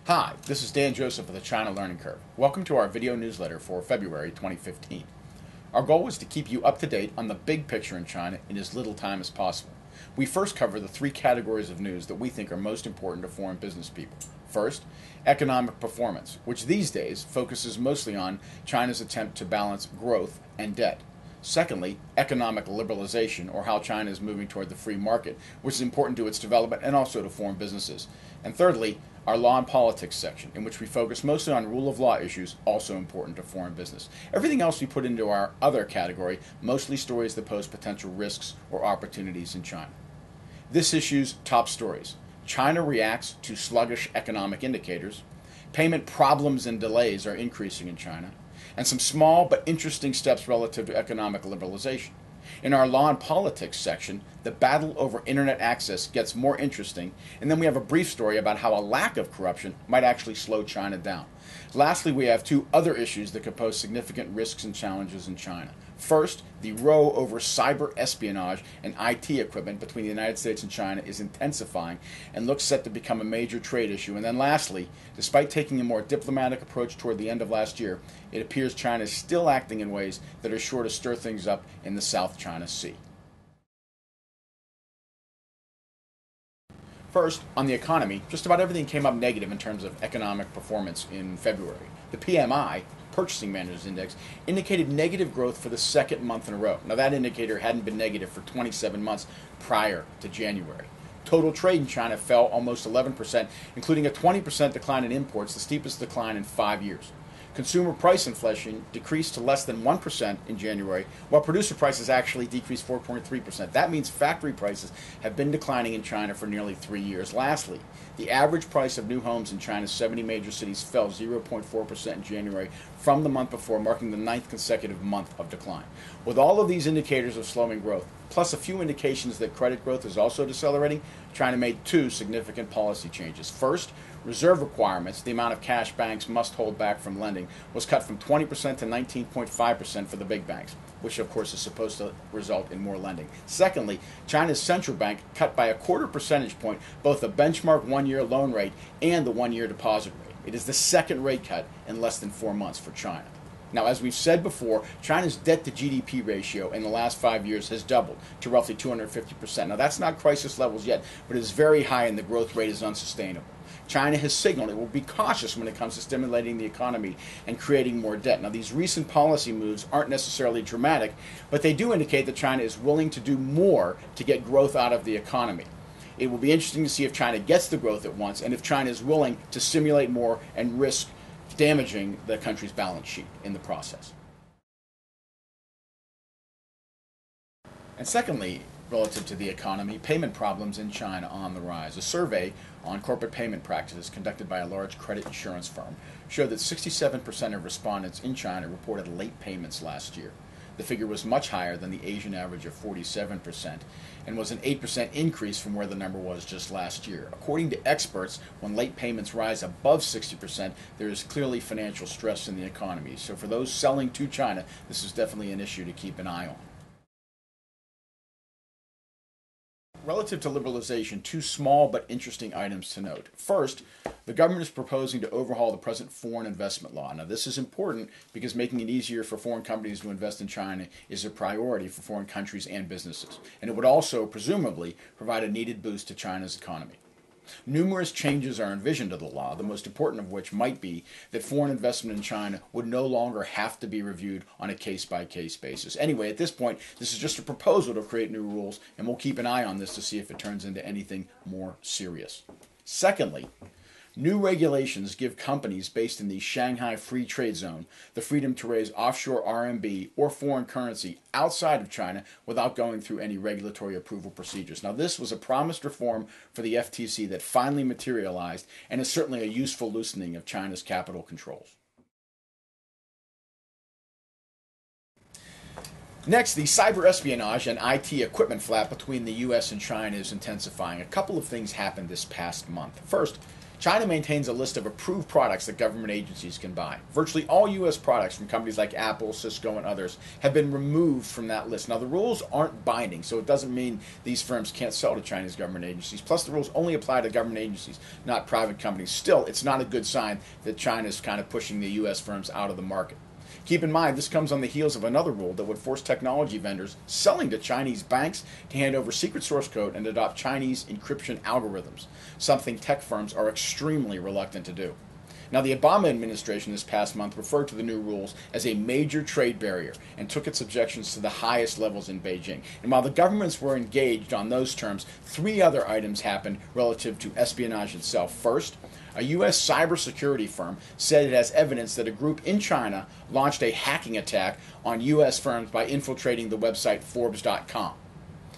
Hi, this is Dan Joseph of the China Learning Curve. Welcome to our video newsletter for February 2015. Our goal is to keep you up to date on the big picture in China in as little time as possible. We first cover the three categories of news that we think are most important to foreign business people. First, economic performance, which these days focuses mostly on China's attempt to balance growth and debt. Secondly, economic liberalization, or how China is moving toward the free market, which is important to its development and also to foreign businesses. And thirdly, our law and politics section, in which we focus mostly on rule of law issues, also important to foreign business. Everything else we put into our other category, mostly stories that pose potential risks or opportunities in China. This issue's top stories. China reacts to sluggish economic indicators. Payment problems and delays are increasing in China. And some small but interesting steps relative to economic liberalization. In our law and politics section, the battle over internet access gets more interesting, and then we have a brief story about how a lack of corruption might actually slow China down. Lastly, we have two other issues that could pose significant risks and challenges in China. First, the row over cyber espionage and IT equipment between the United States and China is intensifying and looks set to become a major trade issue. And then lastly, despite taking a more diplomatic approach toward the end of last year, it appears China is still acting in ways that are sure to stir things up in the South China Sea. First, on the economy, just about everything came up negative in terms of economic performance in February. The PMI, Purchasing Managers Index, indicated negative growth for the second month in a row. Now, that indicator hadn't been negative for 27 months prior to January. Total trade in China fell almost 11%, including a 20% decline in imports, the steepest decline in 5 years. Consumer price inflation decreased to less than 1% in January, while producer prices actually decreased 4.3%. That means factory prices have been declining in China for nearly 3 years. Lastly, the average price of new homes in China's 70 major cities fell 0.4% in January from the month before, marking the 9th consecutive month of decline. With all of these indicators of slowing growth, plus a few indications that credit growth is also decelerating, China made two significant policy changes. First, reserve requirements, the amount of cash banks must hold back from lending, was cut from 20% to 19.5% for the big banks, which of course is supposed to result in more lending. Secondly, China's central bank cut by a quarter percentage point both the benchmark one-year loan rate and the one-year deposit rate. It is the second rate cut in less than 4 months for China. Now, as we've said before, China's debt-to-GDP ratio in the last 5 years has doubled to roughly 250%. Now, that's not crisis levels yet, but it is very high and the growth rate is unsustainable. China has signaled it will be cautious when it comes to stimulating the economy and creating more debt. Now, these recent policy moves aren't necessarily dramatic, but they do indicate that China is willing to do more to get growth out of the economy. It will be interesting to see if China gets the growth it wants and if China is willing to stimulate more and risk damaging the country's balance sheet in the process. And secondly, relative to the economy, payment problems in China on the rise. A survey on corporate payment practices conducted by a large credit insurance firm showed that 67% of respondents in China reported late payments last year. The figure was much higher than the Asian average of 47% and was an 8% increase from where the number was just last year. According to experts, when late payments rise above 60%, there is clearly financial stress in the economy. So for those selling to China, this is definitely an issue to keep an eye on. Relative to liberalization, two small but interesting items to note. First, the government is proposing to overhaul the present foreign investment law. Now, this is important because making it easier for foreign companies to invest in China is a priority for foreign countries and businesses. And it would also, presumably, provide a needed boost to China's economy. Numerous changes are envisioned to the law, the most important of which might be that foreign investment in China would no longer have to be reviewed on a case-by-case basis. Anyway, at this point, this is just a proposal to create new rules, and we'll keep an eye on this to see if it turns into anything more serious. Secondly, new regulations give companies based in the Shanghai Free Trade Zone the freedom to raise offshore RMB or foreign currency outside of China without going through any regulatory approval procedures. Now, this was a promised reform for the FTC that finally materialized and is certainly a useful loosening of China's capital controls. Next, the cyber espionage and IT equipment flap between the U.S. and China is intensifying. A couple of things happened this past month. First, China maintains a list of approved products that government agencies can buy. Virtually all U.S. products from companies like Apple, Cisco, and others have been removed from that list. Now, the rules aren't binding, so it doesn't mean these firms can't sell to Chinese government agencies. Plus, the rules only apply to government agencies, not private companies. Still, it's not a good sign that China is kind of pushing the U.S. firms out of the market. Keep in mind, this comes on the heels of another rule that would force technology vendors selling to Chinese banks to hand over secret source code and adopt Chinese encryption algorithms, something tech firms are extremely reluctant to do. Now, the Obama administration this past month referred to the new rules as a major trade barrier and took its objections to the highest levels in Beijing. And while the governments were engaged on those terms, three other items happened relative to espionage itself. First, a U.S. cybersecurity firm said it has evidence that a group in China launched a hacking attack on U.S. firms by infiltrating the website Forbes.com.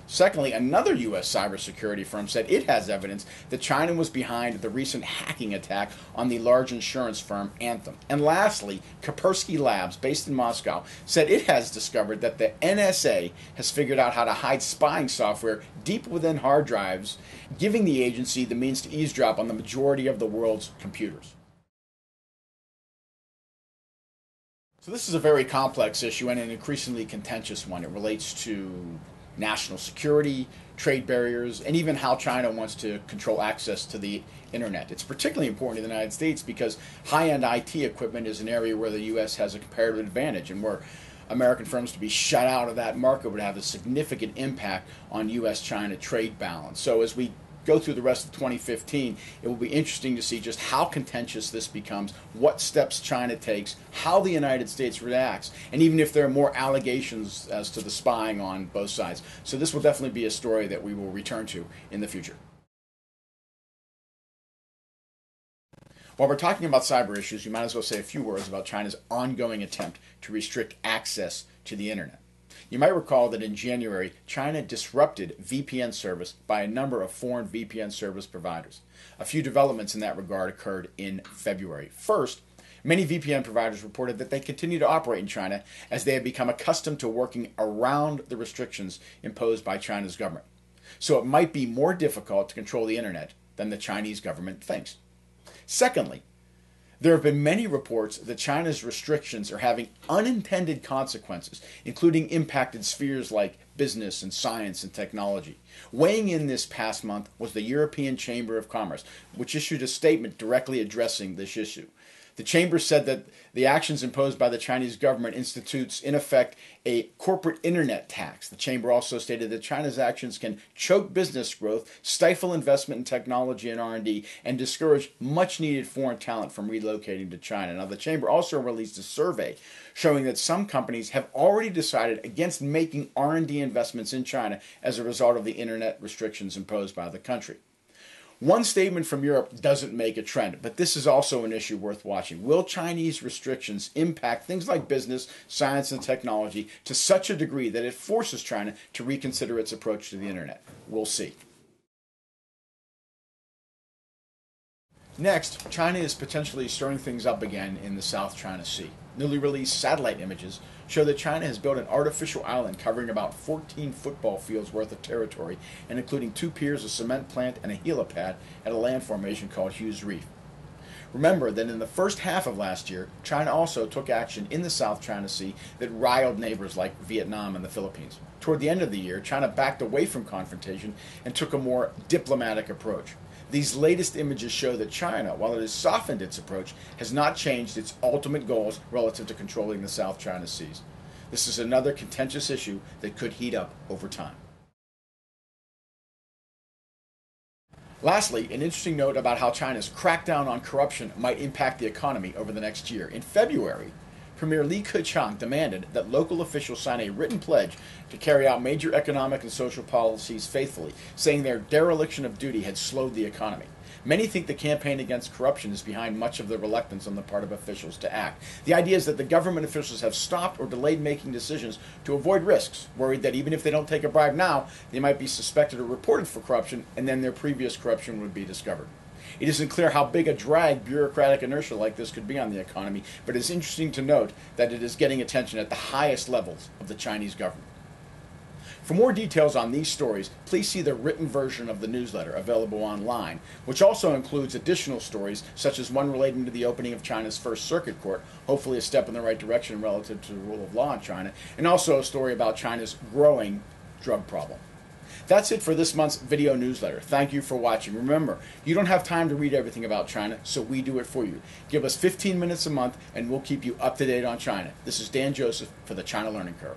Secondly, another U.S. cybersecurity firm said it has evidence that China was behind the recent hacking attack on the large insurance firm Anthem. And lastly, Kaspersky Labs, based in Moscow, said it has discovered that the NSA has figured out how to hide spying software deep within hard drives, giving the agency the means to eavesdrop on the majority of the world's computers. So this is a very complex issue and an increasingly contentious one. It relates to national security, trade barriers, and even how China wants to control access to the internet. It's particularly important in the United States because high-end IT equipment is an area where the U.S. has a comparative advantage and where American firms to be shut out of that market would have a significant impact on U.S.-China trade balance. So as we go through the rest of 2015, it will be interesting to see just how contentious this becomes, what steps China takes, how the United States reacts, and even if there are more allegations as to the spying on both sides. So this will definitely be a story that we will return to in the future. While we're talking about cyber issues, you might as well say a few words about China's ongoing attempt to restrict access to the internet. You might recall that in January, China disrupted VPN service by a number of foreign VPN service providers. A few developments in that regard occurred in February. First, many VPN providers reported that they continue to operate in China as they have become accustomed to working around the restrictions imposed by China's government. So it might be more difficult to control the internet than the Chinese government thinks. Secondly, there have been many reports that China's restrictions are having unintended consequences, including impacted spheres like business and science and technology. Weighing in this past month was the European Chamber of Commerce, which issued a statement directly addressing this issue. The Chamber said that the actions imposed by the Chinese government institutes, in effect, a corporate internet tax. The Chamber also stated that China's actions can choke business growth, stifle investment in technology and R&D, and discourage much-needed foreign talent from relocating to China. Now, the Chamber also released a survey showing that some companies have already decided against making R&D investments in China as a result of the internet restrictions imposed by the country. One statement from Europe doesn't make a trend, but this is also an issue worth watching. Will Chinese restrictions impact things like business, science, and technology to such a degree that it forces China to reconsider its approach to the internet? We'll see. Next, China is potentially stirring things up again in the South China Sea. Newly released satellite images show that China has built an artificial island covering about 14 football fields worth of territory and including 2 piers, a cement plant, and a helipad at a land formation called Hughes Reef. Remember that in the first half of last year, China also took action in the South China Sea that riled neighbors like Vietnam and the Philippines. Toward the end of the year, China backed away from confrontation and took a more diplomatic approach. These latest images show that China, while it has softened its approach, has not changed its ultimate goals relative to controlling the South China Seas. This is another contentious issue that could heat up over time. Lastly, an interesting note about how China's crackdown on corruption might impact the economy over the next year. In February, Premier Li Keqiang demanded that local officials sign a written pledge to carry out major economic and social policies faithfully, saying their dereliction of duty had slowed the economy. Many think the campaign against corruption is behind much of the reluctance on the part of officials to act. The idea is that the government officials have stopped or delayed making decisions to avoid risks, worried that even if they don't take a bribe now, they might be suspected or reported for corruption, and then their previous corruption would be discovered. It isn't clear how big a drag bureaucratic inertia like this could be on the economy, but it's interesting to note that it is getting attention at the highest levels of the Chinese government. For more details on these stories, please see the written version of the newsletter available online, which also includes additional stories such as one relating to the opening of China's First Circuit Court, hopefully a step in the right direction relative to the rule of law in China, and also a story about China's growing drug problem. That's it for this month's video newsletter. Thank you for watching. Remember, you don't have time to read everything about China, so we do it for you. Give us 15 minutes a month and we'll keep you up to date on China. This is Dan Joseph for the China Learning Curve.